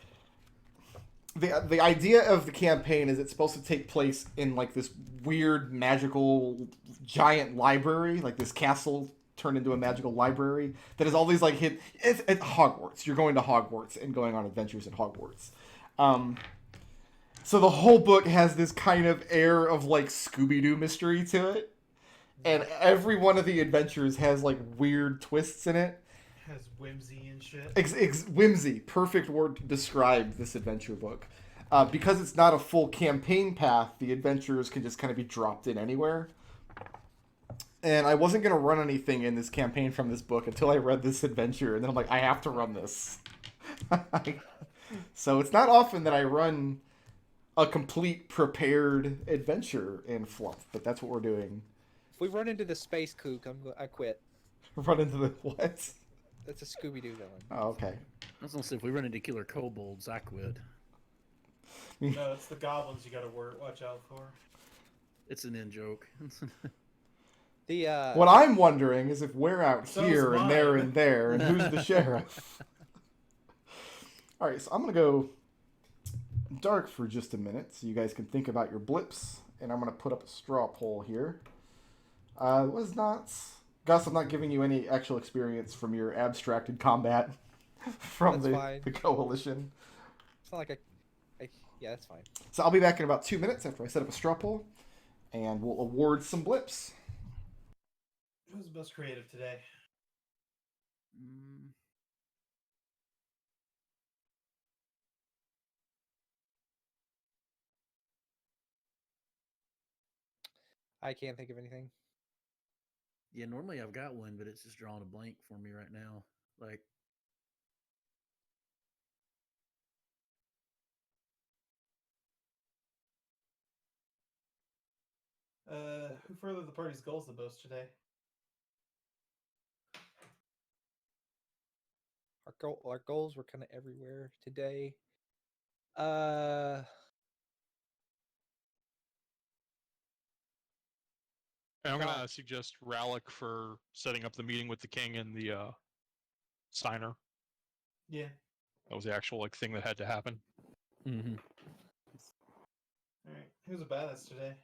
the idea of the campaign is it's supposed to take place in like this weird magical giant library, like this castle turned into a magical library that has all these like it's Hogwarts. You're going to Hogwarts and going on adventures at Hogwarts. So the whole book has this kind of air of like Scooby-Doo mystery to it, and every one of the adventures has like weird twists in it. Has whimsy and shit. Whimsy, perfect word to describe this adventure book. Because it's not a full campaign path, the adventures can just kind of be dropped in anywhere. And I wasn't going to run anything in this campaign from this book until I read this adventure, and then I'm like, I have to run this. So it's not often that I run a complete prepared adventure in Flumph, but that's what we're doing. If we run into the space kook, I quit. Run into the what? That's a Scooby-Doo villain. Oh, okay. I was gonna say if we run into killer kobolds, I quit. No, it's the goblins you gotta watch out for. It's an in joke. What I'm wondering is if we're out So here is and there mine. and there, and who's the sheriff? All right, so I'm gonna go dark for just a minute, so you guys can think about your blips, and I'm gonna put up a straw poll here. Was not Gus? I'm not giving you any actual experience from your abstracted combat from the coalition. It's not like yeah, that's fine. So I'll be back in about 2 minutes after I set up a straw poll, and we'll award some blips. Who's the most creative today? I can't think of anything. Yeah, normally I've got one, but it's just drawing a blank for me right now. Like, Who furthered the party's goals the most today? Our goals were kind of everywhere today. And I'm gonna suggest Rallick for setting up the meeting with the king and the signer. Yeah. That was the actual like thing that had to happen. mm-hmm. All right. Who's the baddest today?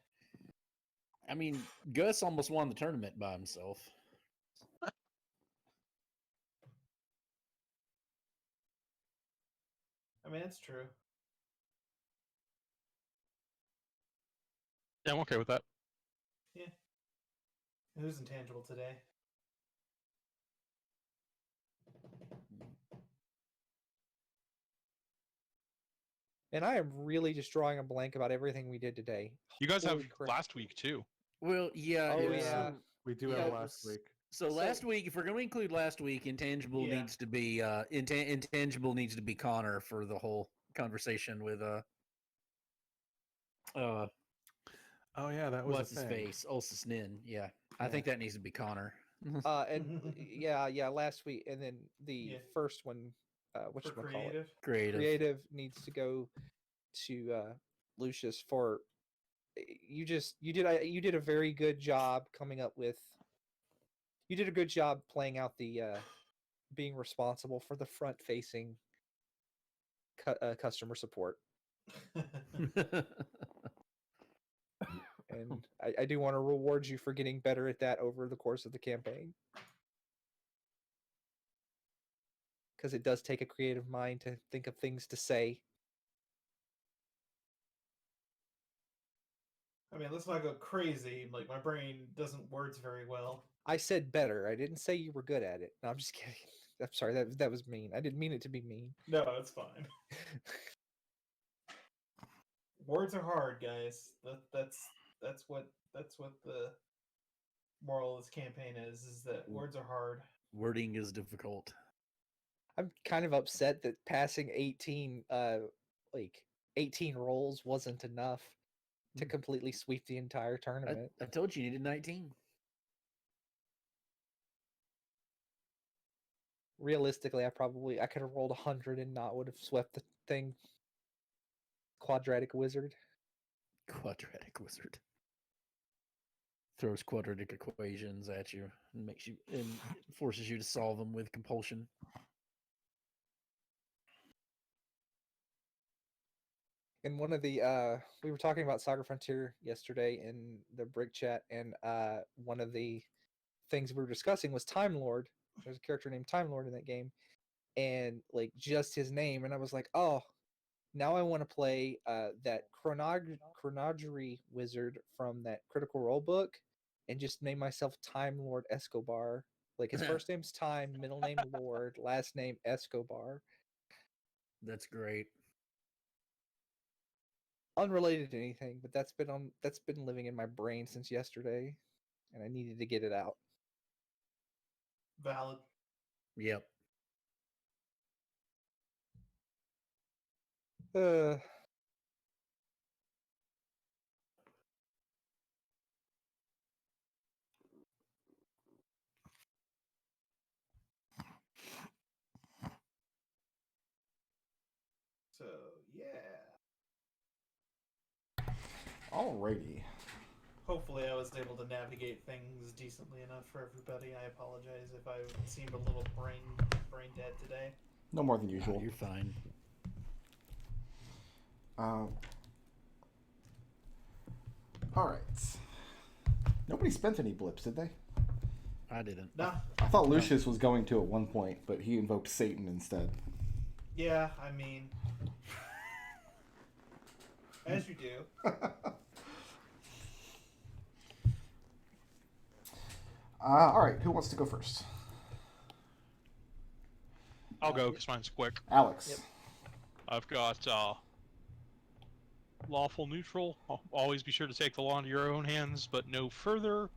I mean, Gus almost won the tournament by himself. I mean, it's true. Yeah, I'm okay with that. Yeah. Who's intangible today? And I am really just drawing a blank about everything we did today. You guys have Holy crap. last week too. Well, yeah. Oh, it was yeah. We do Yeah, have it last week. So last week, if we're going to include last week, intangible Yeah. needs to be intangible needs to be Connor for the whole conversation with Oh yeah, that was what's a his thing. face, Ulsus Nin. Yeah, I think that needs to be Connor. And yeah, last week, and then the Yeah. first one, For creative. creative needs to go to Lucius for you did a very good job coming up with. You did a good job playing out the being responsible for the front facing customer support, and I do want to reward you for getting better at that over the course of the campaign, because it does take a creative mind to think of things to say. I mean, let's not go crazy. Like, my brain doesn't words very well. I said better. I didn't say you were good at it. No, I'm just kidding. I'm sorry. That was mean. I didn't mean it to be mean. No, it's fine. Words are hard, guys. That's what the moral of this campaign is that words are hard. Wording is difficult. I'm kind of upset that passing 18 18 rolls wasn't enough to completely sweep the entire tournament. I told you needed 19. Realistically, I could have rolled 100 and not would have swept the thing. Quadratic wizard. Quadratic wizard. Throws quadratic equations at you and forces you to solve them with compulsion. In one of the we were talking about Saga Frontier yesterday in the brick chat, and one of the things we were discussing was Time Lord. There's a character named Time Lord in that game, and like just his name, and I was like, oh, now I want to play that chronogery wizard from that Critical Role book, and just name myself Time Lord Escobar. Like his first name's Time, middle name Lord, last name Escobar. That's great. Unrelated to anything, but that's been living in my brain since yesterday, and I needed to get it out. Valid. Yep. So yeah. Alrighty. Hopefully, I was able to navigate things decently enough for everybody. I apologize if I seemed a little brain dead today. No more than usual. You're fine. Alright. Nobody spent any blips, did they? I didn't. Nah. I thought Lucius was going to at one point, but he invoked Satan instead. Yeah, I mean, as you do. Alright, who wants to go first? I'll go because mine's quick. Alex. Yep. I've got lawful neutral. Always be sure to take the law into your own hands, but no further.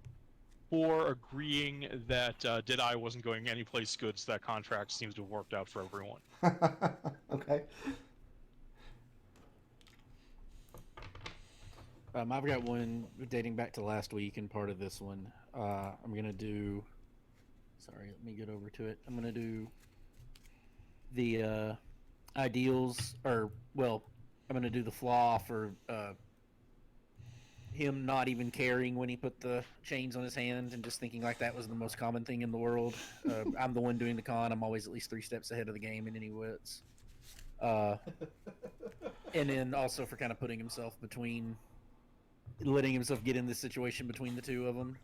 For agreeing that Deadeye wasn't going anyplace good, so that contract seems to have worked out for everyone. Okay. I've got one dating back to last week and part of this one. I'm going to do... Sorry, let me get over to it. I'm going to do the ideals, or, well, I'm going to do the flaw for him not even caring when he put the chains on his hand and just thinking like that was the most common thing in the world. I'm the one doing the con. I'm always at least 3 steps ahead of the game in any wits. And then also for kind of putting himself between... letting himself get in this situation between the two of them.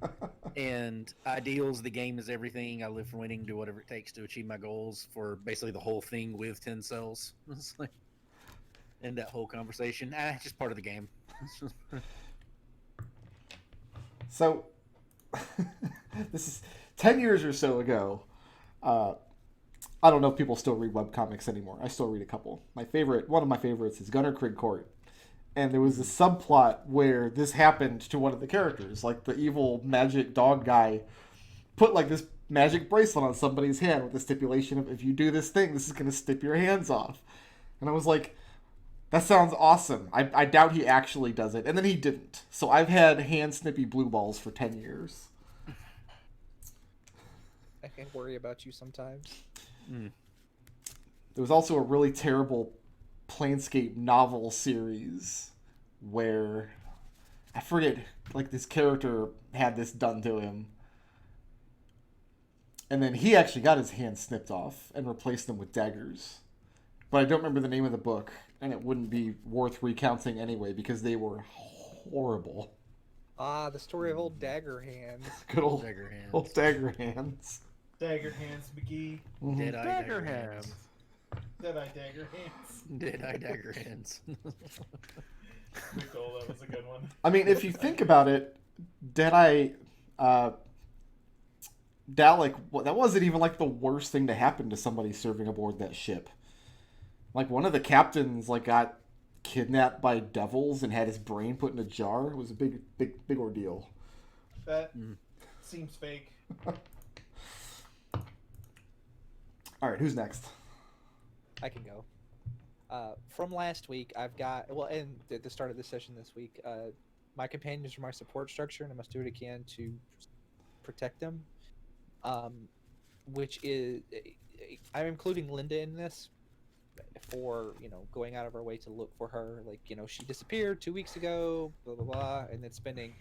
And ideals, the game is everything. I live for winning, do whatever it takes to achieve my goals for basically the whole thing with 10 cells. It's like, and that whole conversation, it's just part of the game. So, this is 10 years or so ago. I don't know if people still read webcomics anymore. I still read a couple. One of my favorites is Gunnar Krigg Court. And there was a subplot where this happened to one of the characters. Like, the evil magic dog guy put, like, this magic bracelet on somebody's hand with the stipulation of, if you do this thing, this is going to snip your hands off. And I was like, that sounds awesome. I doubt he actually does it. And then he didn't. So I've had hand snippy blue balls for 10 years. I can worry about you sometimes. There was also a really terrible Planescape novel series where I forget, like, this character had this done to him, and then he actually got his hands snipped off and replaced them with daggers, but I don't remember the name of the book, and it wouldn't be worth recounting anyway because they were horrible. The story of old Dagger Hands. Good old Dagger hands. old dagger hands. Dagger hands, McGee. Dead-eye Dagger dagger hands. hands. Deadeye dagger hands. Dead-eye dagger hands. Good goal. That was a good one. I mean, if you think about it, Deadeye, Rallick, that wasn't even like the worst thing to happen to somebody serving aboard that ship. Like one of the captains like got kidnapped by devils and had his brain put in a jar. It was a big ordeal. That seems fake. All right, who's next? I can go. From last week, I've got and at the start of the session this week, my companions are my support structure, and I must do what I can to protect them. Which is, I'm including Linda in this for going out of our way to look for her. Like she disappeared 2 weeks ago, blah blah blah, and then spending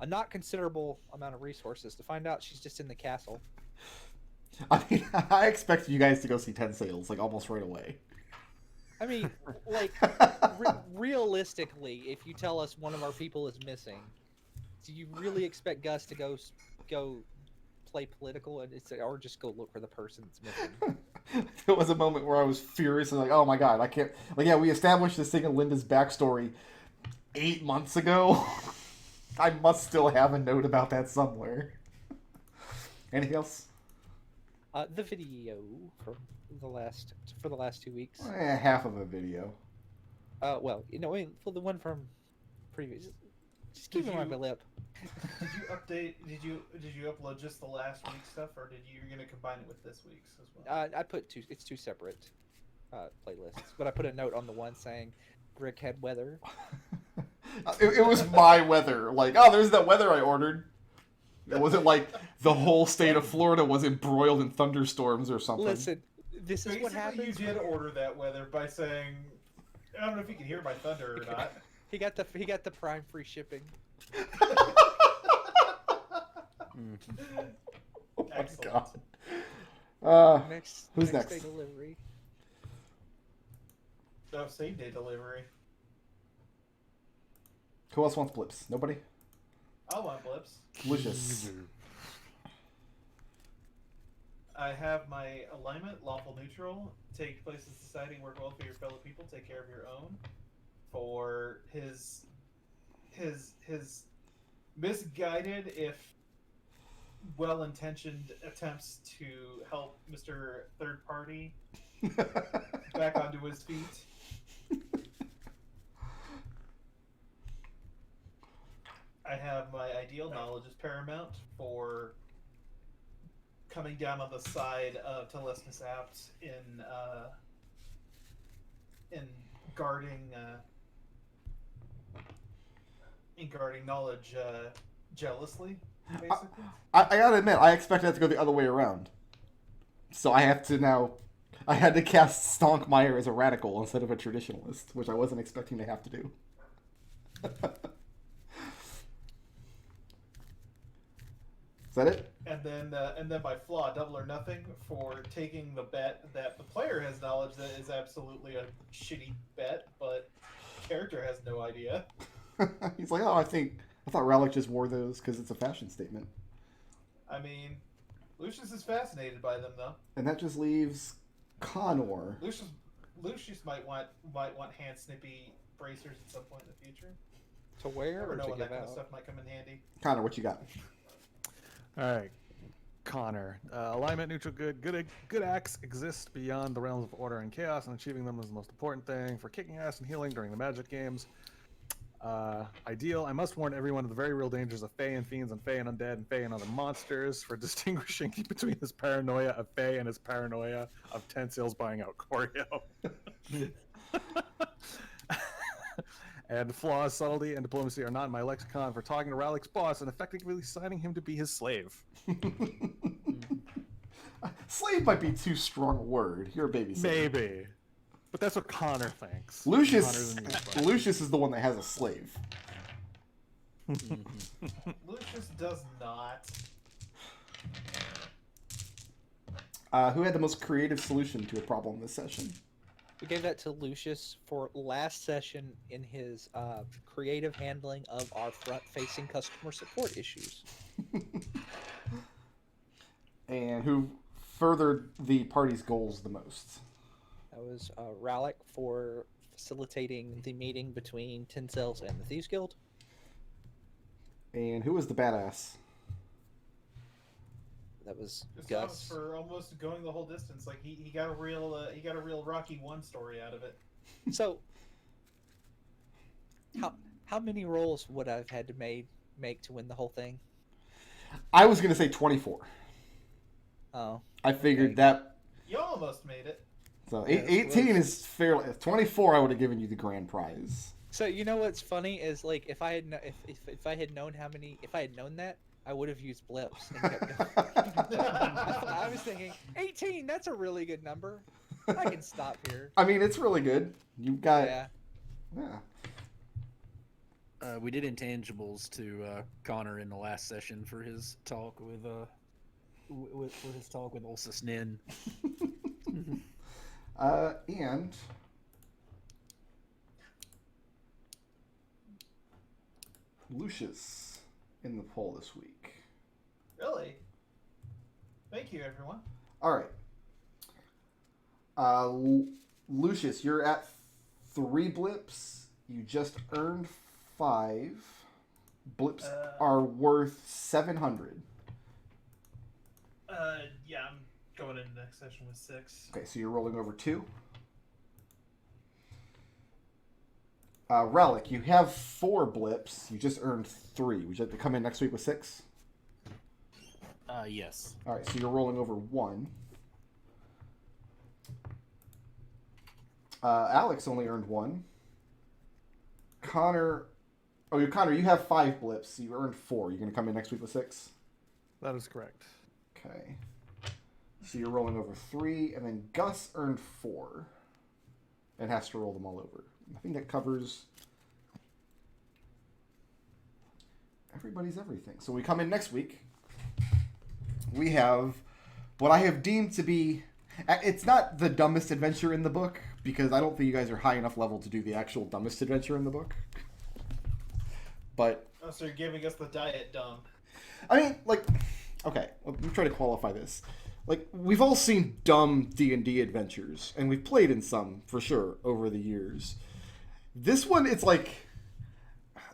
a not considerable amount of resources to find out she's just in the castle. I mean, I expected you guys to go see 10 Sales like almost right away. I mean, like, realistically, if you tell us one of our people is missing, do you really expect Gus to go play political or just go look for the person that's missing? There was a moment where I was furious and like, oh my god, I can't. Like, yeah, we established this thing in Linda's backstory 8 months ago. I must still have a note about that somewhere. Anything else? The video for the last 2 weeks. Half of a video. Well, for the one from previous. Just keep it on my lip. Did you update? Did you upload just the last week's stuff, or you're gonna combine it with this week's as well? I put two. It's two separate playlists, but I put a note on the one saying Rick had weather. It was my weather. Like, oh, there's that weather I ordered. It wasn't like the whole state of Florida was embroiled in thunderstorms or something. Listen, this is Basically, what happens. you did order that weather by saying, I don't know if you can hear my thunder or not. He got the Prime free shipping. Oh my Excellent. god. Who's next? next? Day delivery. Oh, same day delivery. Who else wants blips? Nobody? I want blips. Lucius. I have my alignment, lawful neutral. Take place in society, work well for your fellow people, take care of your own. For his misguided, if well-intentioned attempts to help Mr. Third Party back onto his feet. I have my ideal, knowledge is paramount, for coming down on the side of Telesmus Apt in guarding knowledge jealously, basically. I gotta admit, I expected that to go the other way around. So I had to cast Stonkmeyer as a radical instead of a traditionalist, which I wasn't expecting to have to do. Is that it? And then by flaw, double or nothing, for taking the bet that the player has knowledge that is absolutely a shitty bet, but character has no idea. He's like, oh, I thought Rallick just wore those because it's a fashion statement. I mean, Lucius is fascinated by them, though. And that just leaves Connor. Lucius might want hand snippy bracers at some point in the future. To wear Never or know to when give that kind of out? stuff might come in handy. Connor, what you got? All right, Connor. Alignment, neutral, good. Good acts exist beyond the realms of order and chaos, and achieving them is the most important thing for kicking ass and healing during the magic games. Ideal. I must warn everyone of the very real dangers of Fae and Fiends and Fae and Undead and Fae and other monsters, for distinguishing between his paranoia of Fae and his paranoia of Tensil's buying out Choreo. And flaws, subtlety, and diplomacy are not in my lexicon for talking to Rallick's boss and effectively signing him to be his slave. Slave might be too strong a word. You're a babysitter. Maybe. But that's what Connor thinks. Lucius Connor's Lucius is the one that has a slave. Lucius does not. Who had the most creative solution to a problem this session? We gave that to Lucius for last session in his creative handling of our front-facing customer support issues. And who furthered the party's goals the most? That was Rallick for facilitating the meeting between Tinsels and the Thieves Guild. And who was the badass? That was Gustavus Gus. for almost going the whole distance. Like he got a real Rocky 1 story out of it. So, how many rolls would I have had to make to win the whole thing? I was gonna say 24. Oh, I figured okay. that. You almost made it. So Yeah, that's 18 close. is fairly. 24, I would have given you the grand prize. So you know what's funny is like if I had if I had known that, I would have used blips and kept going. I was thinking 18. That's a really good number. I can stop here. I mean, it's really good. You got. Yeah. Yeah. We did intangibles to Connor in the last session for his talk with his talk with Ulsus Nin. And Lucius in the poll this week. Really? Thank you, everyone. All right. Lucius, you're at 3 blips. You just earned 5. Blips are worth 700. Yeah, I'm going into next session with 6. Okay, so you're rolling over 2. Rallick, you have 4 blips. You just earned 3. Would you like to come in next week with 6? Yes. All right, so you're rolling over 1. Alex only earned 1. Connor, you have 5 blips. So you earned 4. You're going to come in next week with 6? That is correct. Okay. So you're rolling over 3, and then Gus earned 4. And has to roll them all over. I think that covers everybody's everything. So we come in next week. We have what I have deemed to be... It's not the dumbest adventure in the book, because I don't think you guys are high enough level to do the actual dumbest adventure in the book. But... Oh, so you're giving us the diet dumb. I mean, like... Okay, let me try to qualify this. Like, we've all seen dumb D&D adventures, and we've played in some, for sure, over the years. This one, it's like...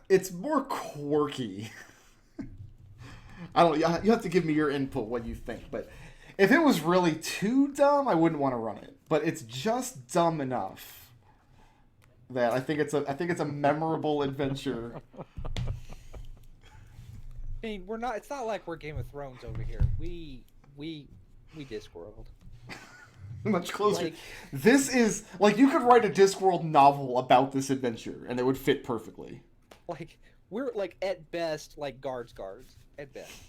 It's more quirky. I don't know, you have to give me your input, what you think, but... If it was really too dumb, I wouldn't want to run it. But it's just dumb enough that I think it's a memorable adventure. I mean, we're not. It's not like we're Game of Thrones over here. We Discworld. Much closer. Like- This is like you could write a Discworld novel about this adventure, and it would fit perfectly. Like we're like at best like guards at best.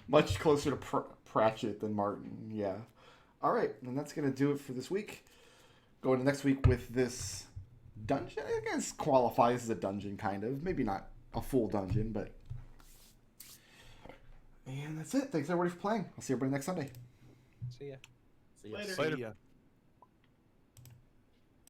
Much closer to Pratchett than Martin. Yeah. All right, and that's gonna do it for this week. Going to next week with this dungeon. I guess qualifies as a dungeon, kind of. Maybe not a full dungeon, but. And that's it. Thanks everybody for playing. I'll see everybody next Sunday. So yeah. See ya. Later. See ya.